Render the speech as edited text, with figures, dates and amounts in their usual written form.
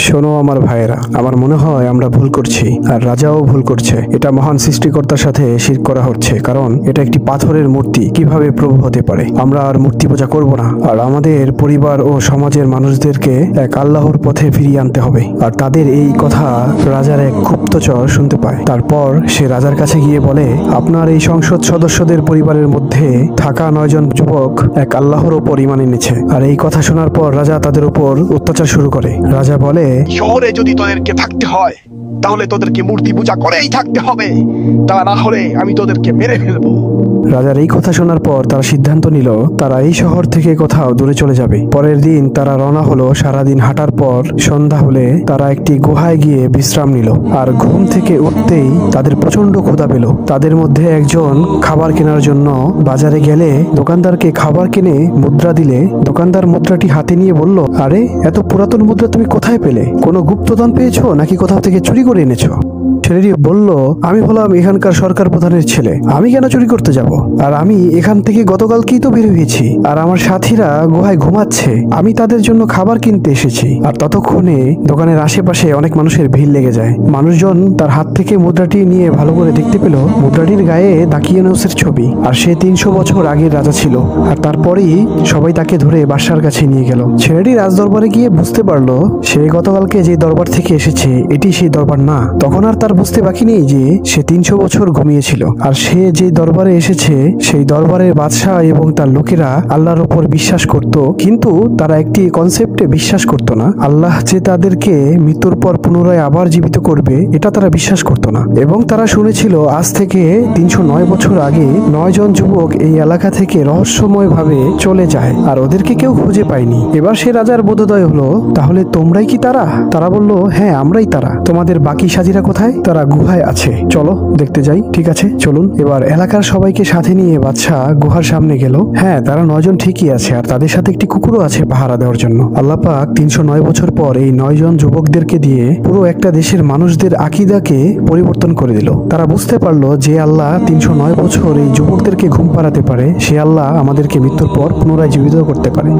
শোনো আমার ভাইয়েরা, আমার মনে হয় আমরা ভুল করছি, আর রাজাও ভুল করছে। এটা মহান সৃষ্টিকর্তার সাথে শিরক করা হচ্ছে, কারণ এটা একটি পাথরের মূর্তি। কিভাবে প্রভু হতে পারে? আমরা আর মূর্তি পূজা করব না, আর আমাদের পরিবার ও সমাজের মানুষদেরকে এক আল্লাহর পথে ফিরিয়ে আনতে হবে। আর তাদের এই কথা রাজার এক গুপ্তচর শুনতে পায়। তারপর সে রাজার কাছে গিয়ে বলে, আপনার এই সংসদ সদস্যদের পরিবারের মধ্যে থাকা 9 জন যুবক এক আল্লাহর উপর ঈমান এনেছে। আর এই কথা শোনার পর রাজা তাদের উপর অত্যাচার শুরু করে। রাজা বলে, শহরে যদি তোদেরকে থাকতে হয় তাহলে তোদেরকে মূর্তি পূজা করেই থাকতে হবে, তা না হলে আমি তোদেরকে মেরে ফেলবো। রাজার এই কথা শোনার পর তারা সিদ্ধান্ত নিল তারা এই শহর থেকে কোথাও দূরে চলে যাবে। পরের দিন তারা রওনা হলো। সারাদিন হাঁটার পর সন্ধ্যা হলে তারা একটি গুহায় গিয়ে বিশ্রাম নিল। আর ঘুম থেকে উঠতেই তাদের প্রচন্ড ক্ষুধা পেল। তাদের মধ্যে একজন খাবার কেনার জন্য বাজারে গেলে দোকানদারকে খাবার কিনে মুদ্রা দিলে দোকানদার মুদ্রাটি হাতে নিয়ে বলল, আরে এত পুরাতন মুদ্রা তুমি কোথায় পেলে? কোনো গুপ্তধন পেয়েছো নাকি কোথাও থেকে চুরি করে এনেছো? ছেলেটি বলল, আমি হলাম এখানকার সরকার প্রধানের ছেলে, আমি কেন চুরি করতে যাব? আর আমি এখান থেকে গতকালকেই তো বের হয়েছি, আর আমার সাথীরা গুহায় ঘুমাচ্ছে, আমি তাদের জন্য খাবার কিনতে এসেছি। আর ততক্ষণে দোকানের আশেপাশে অনেক মানুষের ভিড় লেগে যায়। মানুষজন তার হাত থেকে মুদ্রাটি নিয়ে ভালো করে দেখতে পেল মুদ্রাটির গায়ে দাকিয়ানুসের ছবি, আর সে 300 বছর আগের রাজা ছিল। আর তারপরেই সবাই তাকে ধরে বাদশার কাছে নিয়ে গেল। ছেলেটি রাজদরবারে গিয়ে বুঝতে পারলো সে গতকালকে যে দরবার থেকে এসেছে এটি সেই দরবার না। তখন আর তার বুঝতে বাকি নেই যে সে 300 বছর ঘুমিয়েছিল। আর সে যে দরবারে এসেছে সেই দরবারের বাদশাহ এবং তার লোকেরা আল্লাহর উপর বিশ্বাস করত, কিন্তু তারা একটি কনসেপ্টে বিশ্বাস করত না। আল্লাহ যে তাদেরকে মৃত্যুর পর পুনরায় আবার জীবিত করবে এটা তারা বিশ্বাস করত না। এবং তারা শুনেছিল আজ থেকে 309 বছর আগে 9 জন যুবক এই এলাকা থেকে রহস্যময়ভাবে চলে যায়, আর ওদেরকে কেউ খুঁজে পায়নি। এবার সে রাজার বোধোদয় হলো, তাহলে তোমরাই কি তারা? তারা বলল, হ্যাঁ আমরাই তারা। তোমাদের বাকি সাথীরা কোথায়? তারা গুহায় আছে, চলো দেখতে যাই। ঠিক আছে চলুন। এবার এলাকার সবাইকে সাথে নিয়ে বাদশা গুহার সামনে গেল। হ্যাঁ, তারা 9 জন ঠিকই আছে, আর তাদের সাথে একটি কুকুরও আছে পাহারা দেওয়ার জন্য। আল্লাহ পাক 309 বছর পর এই 9 জন যুবকদেরকে দিয়ে পুরো একটা দেশের মানুষদের আকীদাকে পরিবর্তন করে দিল। তারা বুঝতে পারলো যে আল্লাহ 309 বছর এই যুবকদেরকে ঘুম পাড়াতে পারে, সে আল্লাহ আমাদেরকে মৃত্যুর পর পুনরায় জীবিত করতে পারে।